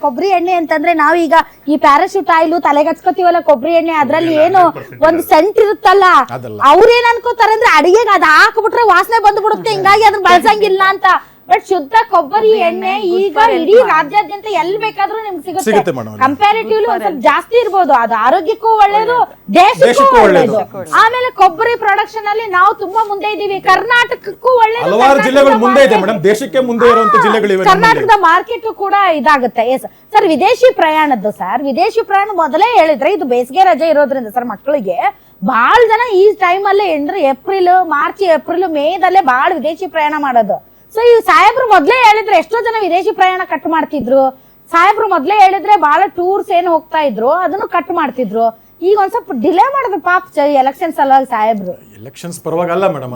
ಕೊಬ್ಬರಿ ಎಣ್ಣೆ ಅಂತಂದ್ರೆ ನಾವೀಗ ಈ ಪ್ಯಾರಾಶೂಟ್ ಆಯಿಲ್ ತಲೆಗೆ ಹಚ್ಕೋತೀವಲ್ಲ ಕೊಬ್ಬರಿ ಎಣ್ಣೆ ಅದ್ರಲ್ಲಿ ಏನು ಒಂದು ಸೆಂಟ್ ಇರುತ್ತಲ್ಲ, ಅವ್ರೇನ್ ಅನ್ಕೋತಾರೆ ಅಂದ್ರೆ ಅಡಿಗೆಗೆ ಅದ್ ಹಾಕ್ಬಿಟ್ರೆ ವಾಸನೆ ಬಂದ್ಬಿಡುತ್ತೆ, ಹಿಂಗಾಗಿ ಅದನ್ನ ಬಳಸಂಗಿಲ್ಲ ಅಂತ. ಬಟ್ ಶುದ್ಧ ಕೊಬ್ಬರಿ ಎಣ್ಣೆ ಈಗ ಇಡೀ ರಾಜ್ಯಾದ್ಯಂತ ಎಲ್ಲಿ ಬೇಕಾದ್ರೂ ನಿಮ್ಗೆ ಸಿಗುತ್ತೆ. ಕಂಪ್ಯಾರಿಟಿವ್ಲಿ ಒಂದ್ ಸ್ವಲ್ಪ ಜಾಸ್ತಿ ಇರ್ಬೋದು, ಅದು ಆರೋಗ್ಯಕ್ಕೂ ಒಳ್ಳೇದು, ದೇಶಕ್ಕೂ ಒಳ್ಳೇದು. ಆಮೇಲೆ ಕೊಬ್ಬರಿ ಪ್ರೊಡಕ್ಷನ್ ಅಲ್ಲಿ ನಾವು ತುಂಬಾ ಮುಂದೆ ಇದೀವಿ, ಕರ್ನಾಟಕಕ್ಕೂ ಒಳ್ಳೇದು, ಕರ್ನಾಟಕದ ಮಾರ್ಕೆಟ್ ಕೂಡ ಇದಾಗುತ್ತೆ. ಸರ್ ವಿದೇಶಿ ಪ್ರಯಾಣದ್ದು, ಸರ್ ವಿದೇಶಿ ಪ್ರಯಾಣ ಮೊದಲೇ ಹೇಳಿದ್ರೆ ಇದು ಬೇಸಿಗೆ ರಜೆ ಇರೋದ್ರಿಂದ ಸರ್ ಮಕ್ಕಳಿಗೆ ಬಹಳ ಜನ ಈ ಟೈಮ್ ಅಲ್ಲೇ ಏಪ್ರಿಲ್ ಮಾರ್ಚ್ ಏಪ್ರಿಲ್ ಮೇದಲ್ಲೇ ಬಹಳ ವಿದೇಶಿ ಪ್ರಯಾಣ ಮಾಡೋದು. ಸೊ ಈ ಸಾಹೇಬ್ರು ಮೊದ್ಲೇ ಹೇಳಿದ್ರೆ ಎಷ್ಟೋ ಜನ ವಿದೇಶಿ ಪ್ರಯಾಣ ಕಟ್ ಮಾಡ್ತಿದ್ರು. ಸಾಹೇಬ್ರು ಮೊದ್ಲೇ ಹೇಳಿದ್ರೆ ಬಹಳ ಟೂರ್ಸ್ ಏನು ಹೋಗ್ತಾ ಇದ್ರು ಅದನ್ನು ಕಟ್ ಮಾಡ್ತಿದ್ರು. ಈಗ ಒಂದ್ ಸ್ವಲ್ಪ ಡಿಲೇ ಮಾಡಿದ್ರು ಪಾಪ ಎಲೆಕ್ಷನ್ಸ್ ಸಲುವಾಗಿ ಸಾಹೇಬ್ರು. ಎಲೆಕ್ಷನ್ಸ್ ಪರವಾಗಿಲ್ಲ ಮೇಡಮ್,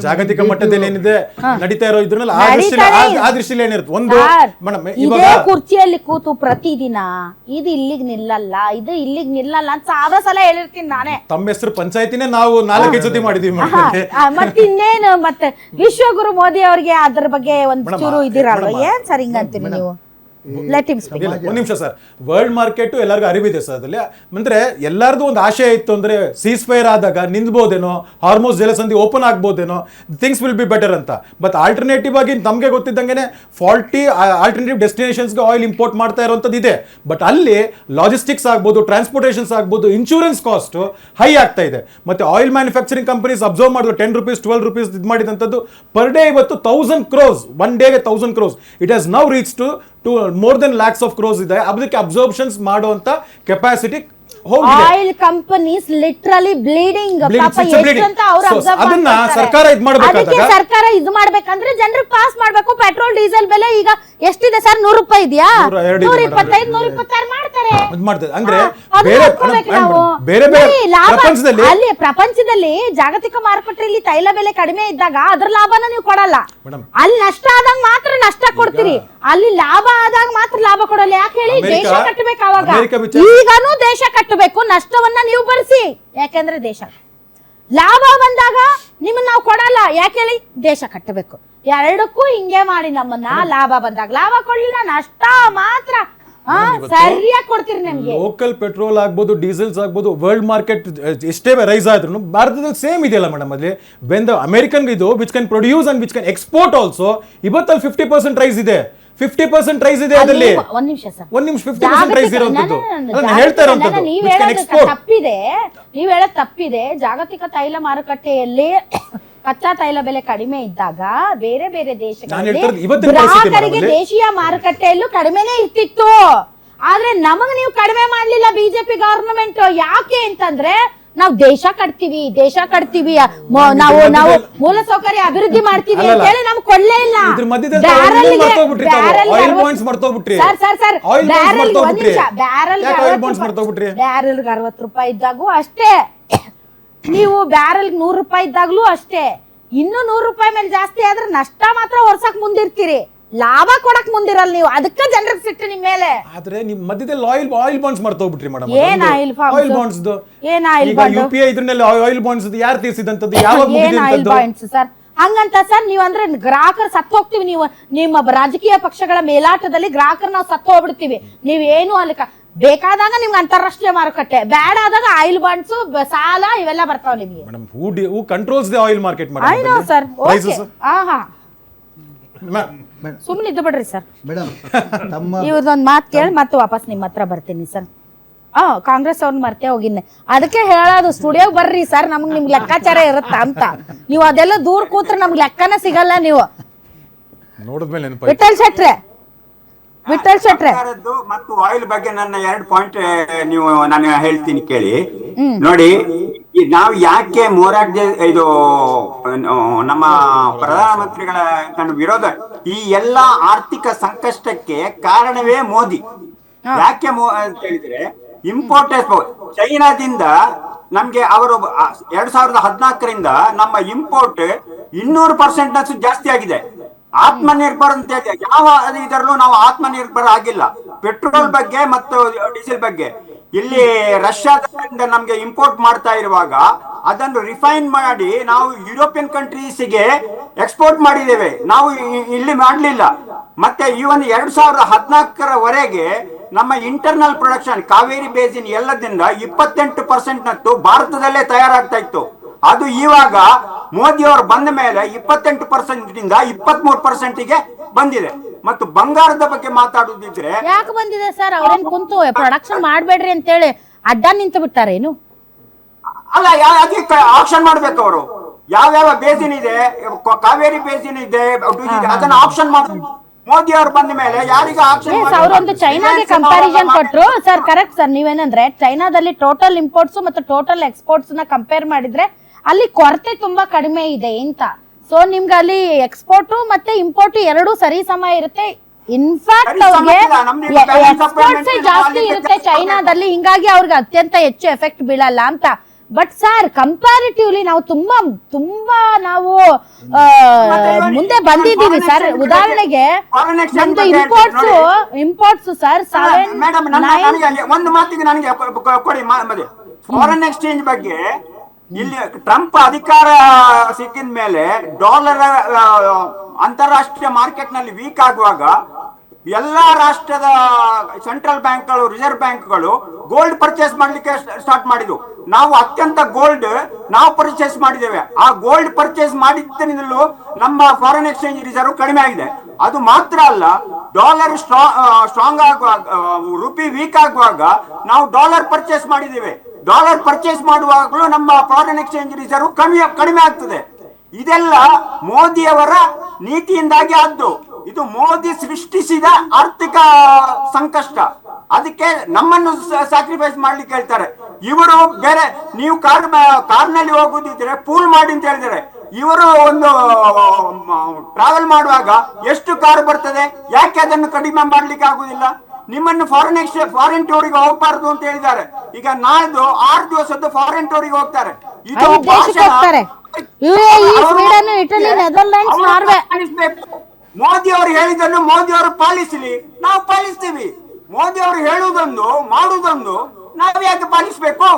ಜಾಗತಿಕ ಮಟ್ಟದಲ್ಲಿ ಏನಿದೆ ನಡೀತಾ ಇರೋ ಇದ್ರಲ್ಲಿ ಆ ದೃಷ್ಟಿಯಲ್ಲಿ ಏನಿರುತ್ತೆ ಒಂದು ಮೇಡಮ್, ಇದೇ ಕುರ್ಚಿಯಲ್ಲಿ ಕೂತು ಪ್ರತಿದಿನ ಇದು ಇಲ್ಲಿಗೆ ನಿಲ್ಲಲ್ಲ, ಇದು ಇಲ್ಲಿಗೆ ನಿಲ್ಲಲ್ಲ ಅಂತ ಸಾವಿರ ಸಲ ಹೇಳಿರ್ತೀನಿ ನಾನೇ. ತಮ್ಮ ಹೆಸರು ಪಂಚಾಯತಿನೇ ನಾವು 4 ಜೊತೆ ಮಾಡಿದೀವಿ. ಮತ್ತೆ ಇನ್ನೇನು ಮತ್ತೆ ವಿಶ್ವಗುರು ಮೋದಿ ಅವ್ರಿಗೆ ಅದ್ರ ಬಗ್ಗೆ ಒಂದ್ ಚೂರು ಇದಿರಲ್ವ, ಏನ್ ಸರ್ ಹಿಂಗಂತೀನಿ ನೀವು? ಒಂದ್ ನಿಮಿಷ ಸರ್, ವರ್ಲ್ಡ್ ಮಾರ್ಕೆಟ್ ಎಲ್ಲರಿಗೂ ಅರಿವಿದೆ ಸರ್. ಅದ್ರಲ್ಲಿ ಅಂದ್ರೆ ಎಲ್ಲಾರ್ದು ಒಂದು ಆಶಯ ಇತ್ತು ಅಂದ್ರೆ ಸೀಸ್ ಫೈರ್ ಆದಾಗ ನಿಂದ್ಬೋದೇನೋ, ಹಾರ್ಮೋಸ್ ಜಲಸಂಧಿ ಓಪನ್ ಆಗ್ಬೋದೇನೋ, ಥಿಂಗ್ಸ್ ವಿಲ್ ಬಿ ಬೆಟರ್ ಅಂತ. ಬಟ್ ಆಲ್ಟರ್ನೇಟಿವ್ ಆಗಿ ನಮ್ಗೆ ಗೊತ್ತಿದ್ದಂಗೆ 40 ಆಲ್ಟರ್ನೇಟಿವ್ ಡೆಸ್ಟಿನೇಷನ್ಸ್ಗೆ ಆಯಿಲ್ ಇಂಪೋರ್ಟ್ ಮಾಡ್ತಾ ಇರೋಂಥದ್ದು ಇದೆ. ಬಟ್ ಅಲ್ಲಿ ಲಾಜಿಸ್ಟಿಕ್ಸ್ ಆಗ್ಬೋದು, ಟ್ರಾನ್ಸ್ಪೋರ್ಟೇಷನ್ಸ್ ಆಗ್ಬೋದು, ಇನ್ಶೂರೆನ್ಸ್ ಕಾಸ್ಟ್ ಹೈ ಆಗ್ತಾ ಇದೆ. ಮತ್ತೆ ಆಯಿಲ್ ಮ್ಯಾನುಫ್ಯಾಕ್ಚರಿಂಗ್ ಕಂಪನೀಸ್ ಅಬ್ಸರ್ವ್ ಮಾಡಿದ್ರು 10 ರೂಪೀಸ್ 12 ರೂಪೀಸ್ ಇದು ಮಾಡಿದಂಥದ್ದು ಪರ್ ಡೇ ಇವತ್ತು 1000 crores, ಒನ್ ಡೇಗೆ 1000 crores. It has now reach to more than lakhs of crores ಇದೆ. ಅದಕ್ಕೆ ಅಬ್ಸರ್ಪ್ಷನ್ಸ್ ಮಾಡುವಂತ capacity oil companies literally bleeding. ಅದನ್ನ ಸರ್ಕಾರ ಇದು ಮಾಡಬೇಕಾದಾಗ, ಸರ್ಕಾರ ಇದು ಮಾಡ್ಬೇಕಂದ್ರೆ ಜನರಿಗೆ ಪಾಸ್ ಮಾಡ್ಬೇಕು. ಪೆಟ್ರೋಲ್ ಡೀಸೆಲ್ ಬೆಲೆ ಈಗ ಎಷ್ಟಿದೆ ಸರ್? 100 ರೂಪಾಯಿ ಇದೆಯಾ? 125 126 ಮಾಡ್ತಾರೆ. ಅಂದ್ರೆ ಬೇರೆ ಅಲ್ಲಿ ಪ್ರಪಂಚದಲ್ಲಿ ಜಾಗತಿಕ ಮಾರುಕಟ್ಟೆಯಲ್ಲಿ ತೈಲ ಬೆಲೆ ಕಡಿಮೆ ಇದ್ದಾಗ ಅದ್ರ ಲಾಭನ ನೀವು ಕೊಡಲ್ಲ. ಅಲ್ಲಿ ನಷ್ಟ ಆದಾಗ ಮಾತ್ರ ನಷ್ಟ ಕೊಡ್ತೀರಿ, ಅಲ್ಲಿ ಲಾಭ ಆದಾಗ ಮಾತ್ರ ಲಾಭ ಕೊಡಲ್ಲ. ಯಾಕೆ ಹೇಳಿ? ದೇಶ ಕಟ್ಟಬೇಕು. ಅವಾಗ ಈಗನೂ ದೇಶ ಕಟ್ಟಬೇಕು, ನಷ್ಟವನ್ನ ನೀವು ಭರಿಸಿ. ಯಾಕೆಂದ್ರೆ ದೇಶ ಲಾಭ ಬಂದಾಗ ನಿಮ್ಮನ್ನ ನಾವು ಕೊಡಲ್ಲ. ಯಾಕೆ ಹೇಳಿ? ದೇಶ ಕಟ್ಟಬೇಕು. ಎರಡಕ್ಕೂ ಹಿಂಗೆ ಮಾಡಿ ನಮ್ಮನ್ನ ಲಾಭ ಬಂದಾಗ ಲಾಭ ಕೊಡ್ಲಿಲ್ಲ, ನಷ್ಟ ಮಾತ್ರ ಸರಿಯಾಗಿ ಕೊಡ್ತೀರಿ ನಮ್ಗೆ. ಲೋಕಲ್ ಪೆಟ್ರೋಲ್ ಆಗ್ಬೋದು, ಡೀಸೆಲ್ಸ್ ಆಗ್ಬೋದು, ವರ್ಲ್ಡ್ ಮಾರ್ಕೆಟ್ ಎಷ್ಟೇ ರೈಸ್ ಆದ್ರೂ ಭಾರತದಲ್ಲಿ ಸೇಮ್ ಇದೆಯಲ್ಲ ಮೇಡಮ್. ಅಲ್ಲಿ ಬೆಂದ ಅಮೆರಿಕನ್ ಇದು which can produce and which can export also. ಇವತ್ತಲ್ಲಿ 50% ರೈಸ್ ಇದೆ, 50% ರೈಸ್ ಇದೆ. ಅದರಲ್ಲಿ ಒಂದ್ ನಿಮಿಷ 50% ರೈಸ್ ಇರೋದು ಹೇಳ್ತಾ ಇರೋದು. ನೀವ್ ಹೇಳೋದು ತಪ್ಪಿದೆ. ಜಾಗತಿಕ ತೈಲ ಮಾರುಕಟ್ಟೆಯಲ್ಲಿ ಕಚ್ಚಾ ತೈಲ ಬೆಲೆ ಕಡಿಮೆ ಇದ್ದಾಗ ಬೇರೆ ಬೇರೆ ದೇಶಗಳಲ್ಲಿ ಗ್ರಾಹಕರಿಗೆ ದೇಶೀಯ ಮಾರುಕಟ್ಟೆಯಲ್ಲೂ ಕಡಿಮೆನೇ ಇರ್ತಿತ್ತು. ಆದ್ರೆ ನಮಗ್ ನೀವು ಕಡಿಮೆ ಮಾಡ್ಲಿಲ್ಲ ಬಿಜೆಪಿ ಗವರ್ನಮೆಂಟ್. ಯಾಕೆ ಅಂತಂದ್ರೆ ನಾವು ದೇಶ ಕಟ್ತೀವಿ ನಾವು ಮೂಲ ಸೌಕರ್ಯ ಅಭಿವೃದ್ಧಿ ಮಾಡ್ತೀವಿ ಅಂತ ಹೇಳಿ ನಮ್ಗೆ ಕೊಡ್ಲೇ ಇಲ್ಲ. ಬ್ಯಾರಲ್ 60 ರೂಪಾಯಿ ಇದ್ದಾಗೂ ಅಷ್ಟೇ, ನೀವು ಬ್ಯಾರಲ್ 100 ರೂಪಾಯಿ ಇದ್ದಾಗ್ಲೂ ಅಷ್ಟೇ. ಇನ್ನು 100 ರೂಪಾಯಿ ಮೇಲೆ ಜಾಸ್ತಿ ಆದ್ರೆ ನಷ್ಟ ಮಾತ್ರ ಹೊರ್ಸಕ್ ಮುಂದಿರ್ತೀರಿ, ಲಾಭ ಕೊಡಕ್ ಮುಂದಿರಲ್ಲ ನೀವು. ಅದಕ್ಕೆ ಜನರಿಗೆ ಸಿಟ್ಟು ನಿಮ್ ಮೇಲೆ. ಆದ್ರೆ ನಿಮ್ ಮಧ್ಯದಲ್ಲಿ ಆಯಿಲ್ ಬಾಂಡ್ಸ್ ಮಾಡ್ತೋಗ್ಬಿಟ್ರಿ ಮೇಡಮ್. ಏನ್ ಆಯಿಲ್ ಬಾಂಡ್ಸ್? ಏನ್ ಆಯಿಲ್ ಯುಪಿಐ ಇದ್ರನ್ನೆಲ್ಲ ಆಯಿಲ್ ಬಾಂಡ್ಸ್ ಯಾರು ತೀರ್ಸಿದಂತದ್ದು? ಏನ್ ಆಯಿಲ್ ಬಾಂಡ್ಸ್ ಸರ್? ಹಂಗಂತ ಸರ್ ನೀವ್ ಅಂದ್ರೆ ಗ್ರಾಹಕರು ಸತ್ತು ಹೋಗ್ತೀವಿ. ನೀವು ನಿಮ್ಮ ರಾಜಕೀಯ ಪಕ್ಷಗಳ ಮೇಲಾಟದಲ್ಲಿ ಗ್ರಾಹಕರು ನಾವು ಸತ್ತು ಹೋಗ್ಬಿಡ್ತೀವಿ. ನೀವೇನು ಅಲ್ಲಿ ಬೇಕಾದಾಗ ನಿಮ್ಗೆ ಅಂತಾರಾಷ್ಟ್ರೀಯ ಮಾರುಕಟ್ಟೆ, ಬ್ಯಾಡ್ ಆದಾಗ ಆಯಿಲ್ ಬಾಂಡ್ಸ್, ಸಾಲ ಇವೆಲ್ಲ ಬರ್ತಾವ ನಿಮ್ಗೆ. Madam who controls the oil market madam? I know sir. ಸುಮ್ಮನೆ ಇದ್ದು ಬಿಡ್ರಿ ಸರ್. ಇವ್ರದೊಂದ್ ಮಾತು ಕೇಳಿ ಮತ್ತೆ ವಾಪಸ್ ನಿಮ್ಮ ಹತ್ರ ಬರ್ತೀನಿ ಸರ್. ಕಾಂಗ್ರೆಸ್ ಅವ್ರನ್ನ ಮರ್ತೇ ಹೋಗಿನಿ, ಅದಕ್ಕೆ ಹೇಳೋದು ಸ್ಟುಡಿಯೋಗೆ ಬರ್ರಿ ಸರ್, ನಮ್ಗೆ ನಿಮ್ಗೆ ಲೆಕ್ಕಾಚಾರ ಇರುತ್ತ ಅಂತ. ನೀವು ಅದೆಲ್ಲ ದೂರ ಕೂತ್ರೆ ನಮ್ಗೆ ಲೆಕ್ಕನ ಸಿಗಲ್ಲ. ನೀವು ವಿಠಲ್ ಶೆಟ್ರೆ ಮತ್ತು ಆಯಿಲ್ ಬಗ್ಗೆ ನನ್ನ 2 ಪಾಯಿಂಟ್ ನಾನು ಹೇಳ್ತೀನಿ ಕೇಳಿ. ನೋಡಿ, ನಾವು ಯಾಕೆ ಮೊರಾರ್ಜಿ ಇದು ನಮ್ಮ ಪ್ರಧಾನಮಂತ್ರಿಗಳ ವಿರೋಧ, ಈ ಎಲ್ಲಾ ಆರ್ಥಿಕ ಸಂಕಷ್ಟಕ್ಕೆ ಕಾರಣವೇ ಮೋದಿ. ಯಾಕೆ ಅಂತ ಹೇಳಿದ್ರೆ ಇಂಪೋರ್ಟ್ ಚೈನಾದಿಂದ ನಮ್ಗೆ ಅವರು 2014ರಿಂದ ನಮ್ಮ ಇಂಪೋರ್ಟ್ 200% ಜಾಸ್ತಿ ಆಗಿದೆ. ಆತ್ಮನಿರ್ಭರ್ ಅಂತ ಯಾವ ಇದರಲ್ಲೂ ನಾವು ಆತ್ಮನಿರ್ಭರ ಆಗಿಲ್ಲ. ಪೆಟ್ರೋಲ್ ಬಗ್ಗೆ ಮತ್ತು ಡೀಸೆಲ್ ಬಗ್ಗೆ ಇಲ್ಲಿ ರಷ್ಯಾದಿಂದ ನಮ್ಗೆ ಇಂಪೋರ್ಟ್ ಮಾಡ್ತಾ ಇರುವಾಗ ಅದನ್ನು ರಿಫೈನ್ ಮಾಡಿ ನಾವು ಯುರೋಪಿಯನ್ ಕಂಟ್ರೀಸ್ಗೆ ಎಕ್ಸ್ಪೋರ್ಟ್ ಮಾಡಿದ್ದೇವೆ, ನಾವು ಇಲ್ಲಿ ಮಾಡಲಿಲ್ಲ. ಮತ್ತೆ ಈವನ್ 2014 ನಮ್ಮ ಇಂಟರ್ನಲ್ ಪ್ರೊಡಕ್ಷನ್ ಕಾವೇರಿ ಬೇಸಿನ್ ಎಲ್ಲದಿಂದ 28% ನಷ್ಟು ಭಾರತದಲ್ಲೇ ತಯಾರಾಗ್ತಾ ಇತ್ತು. ಅದು ಇವಾಗ ಮೋದಿ ಅವರು ಬಂದ ಮೇಲೆ 28% 23%ಗೆ ಬಂದಿದೆ. ಮತ್ತು ಬಂಗಾರದ ಬಗ್ಗೆ ಮಾತಾಡುದಿದ್ರೆ ಯಾಕೆ ಬಂದಿದೆ ಸರ್? ಅವ್ರೇನ್ ಕುಂತು ಪ್ರೊಡಕ್ಷನ್ ಮಾಡ್ಬೇಡ್ರಿ ಅಂತ ಹೇಳಿ ಅಡ್ಡ ನಿಂತು ಬಿಟ್ಟಾರೇನು? ಅಲ್ಲ, ಅದಕ್ಕೆ ಆಕ್ಷನ್ ಮಾಡ್ಬೇಕು ಅವರು. ಯಾವ್ಯಾವ ಬೇಸಿನ್ ಇದೆ, ಕಾವೇರಿ ಬೇಸಿನ್ ಇದೆ, ಅದನ್ನ ಆಕ್ಷನ್ ಮಾಡಬೇಕು. ಮೋದಿ ಅವರು ಬಂದ ಮೇಲೆ ಯಾರಿಗ ಆಕ್ಷನ್? ಅವರೊಂದು ಚೈನಾಗೆ ಕಂಪ್ಯಾರಿಸನ್ ಕೊಟ್ರು ಸರ್. Correct sir. ನೀವೇನಂದ್ರೆ ಚೈನಾದಲ್ಲಿ ಟೋಟಲ್ ಇಂಪೋರ್ಟ್ಸ್ ಮತ್ತು ಟೋಟಲ್ ಎಕ್ಸ್ಪೋರ್ಟ್ಸ್ ನ ಕಂಪೇರ್ ಮಾಡಿದ್ರೆ ಅಲ್ಲಿ ಕೊರತೆ ತುಂಬಾ ಕಡಿಮೆ ಇದೆ ಅಂತ. ಸೊ ನಿಮ್ಗೆ ಅಲ್ಲಿ ಎಕ್ಸ್ಪೋರ್ಟ್ ಮತ್ತೆ ಇಂಪೋರ್ಟ್ ಎರಡೂ ಸರಿ ಸಮ ಇರುತ್ತೆ. ಇನ್ಫ್ಯಾಕ್ಟ್ ಅವ್ರಿಗೆ ಎಕ್ಸ್ಪೋರ್ಟ್ಸ್ ಜಾಸ್ತಿ ಇರುತ್ತೆ ಚೈನಾದಲ್ಲಿ, ಹಿಂಗಾಗಿ ಅವ್ರಿಗೆ ಅತ್ಯಂತ ಹೆಚ್ಚು ಎಫೆಕ್ಟ್ ಬೀಳಲ್ಲ ಅಂತ. ಬಟ್ ಸರ್ ಕಂಪ್ಯಾರಿಟಿವ್ಲಿ ನಾವು ತುಂಬಾ ನಾವು ಮುಂದೆ ಬಂದಿದ್ದೀವಿ ಸರ್. ಉದಾಹರಣೆಗೆ ನಮ್ದು ಇಂಪೋರ್ಟ್ಸ್ ಸರ್ ಒಂದು ಮಾತಿಗೆ ನನಗೆ ಕೊಡಿ. ಫಾರಿನ್ ಎಕ್ಸ್ಚೇಂಜ್ ಬಗ್ಗೆ ಇಲ್ಲಿ ಟ್ರಂಪ್ ಅಧಿಕಾರ ಸಿಕ್ಕಿದ ಮೇಲೆ ಡಾಲರ್ ಅಂತಾರಾಷ್ಟ್ರೀಯ ಮಾರ್ಕೆಟ್ ನಲ್ಲಿ ವೀಕ್ ಆಗುವಾಗ ಎಲ್ಲಾ ರಾಷ್ಟ್ರದ ಸೆಂಟ್ರಲ್ ಬ್ಯಾಂಕ್ಗಳು, ರಿಸರ್ವ್ ಬ್ಯಾಂಕ್ಗಳು ಗೋಲ್ಡ್ ಪರ್ಚೇಸ್ ಮಾಡ್ಲಿಕ್ಕೆ ಸ್ಟಾರ್ಟ್ ಮಾಡಿದ್ವು. ನಾವು ಅತ್ಯಂತ ಗೋಲ್ಡ್ ನಾವು ಪರ್ಚೇಸ್ ಮಾಡಿದ್ದೇವೆ. ಆ ಗೋಲ್ಡ್ ಪರ್ಚೇಸ್ ಮಾಡಿದ್ದರಿಂದಲೂ ನಮ್ಮ ಫಾರಿನ್ ಎಕ್ಸ್ಚೇಂಜ್ ರಿಸರ್ವ್ ಕಡಿಮೆ ಆಗಿದೆ. ಅದು ಮಾತ್ರ ಅಲ್ಲ, ಡಾಲರ್ ಸ್ಟ್ರಾಂಗ್ ಆಗುವಾಗ, ರುಪಿ ವೀಕ್ ಆಗುವಾಗ ನಾವು ಡಾಲರ್ ಪರ್ಚೇಸ್ ಮಾಡಿದ್ದೇವೆ. ಡಾಲರ್ ಪರ್ಚೇಸ್ ಮಾಡುವಾಗಲೂ ನಮ್ಮ ಫಾರಿನ್ ಎಕ್ಸ್ಚೇಂಜ್ ರಿಸರ್ವ್ ಕಡಿಮೆ ಆಗ್ತದೆ. ಇದೆಲ್ಲ ಮೋದಿಯವರ ನೀತಿಯಿಂದಾಗಿ ಆದ್ದು. ಇದು ಮೋದಿ ಸೃಷ್ಟಿಸಿದ ಆರ್ಥಿಕ ಸಂಕಷ್ಟ. ಅದಕ್ಕೆ ನಮ್ಮನ್ನು ಸ್ಯಾಕ್ರಿಫೈಸ್ ಮಾಡ್ಲಿಕ್ಕೆ ಹೇಳ್ತಾರೆ ಇವರು. ಬೇರೆ ನೀವು ಕಾರ್ನಲ್ಲಿ ಹೋಗುದಿದ್ರೆ ಪೂಲ್ ಮಾಡಿ ಅಂತ ಹೇಳಿದರೆ, ಇವರು ಒಂದು ಟ್ರಾವೆಲ್ ಮಾಡುವಾಗ ಎಷ್ಟು ಕಾರ್ ಬರ್ತದೆ, ಯಾಕೆ ಅದನ್ನು ಕಡಿಮೆ ಮಾಡ್ಲಿಕ್ಕೆ ಆಗುದಿಲ್ಲ? ನಿಮ್ಮನ್ನು ಫಾರಿನ್ ಟೂರಿಗೆ ಹೋಗಬಾರದು ಅಂತ ಹೇಳಿದ್ದಾರೆ. ಈಗ ನಾಳ್ದು 6 ದಿವಸದ್ದು ಫಾರಿನ್ ಟೂರಿಗೆ ಹೋಗ್ತಾರೆ. ಇದು ಮೋದಿ ಅವರು ಹೇಳಿದ್ದನ್ನು ಮೋದಿ ಅವರು ಪಾಲಿಸಲಿ, ನಾವು ಪಾಲಿಸ್ತೀವಿ. ಮೋದಿ ಅವರು ಹೇಳುವುದೊಂದು ಮಾಡುವುದೊಂದು, ನಾವು ಯಾಕೆ ಪಾಲಿಸಬೇಕು?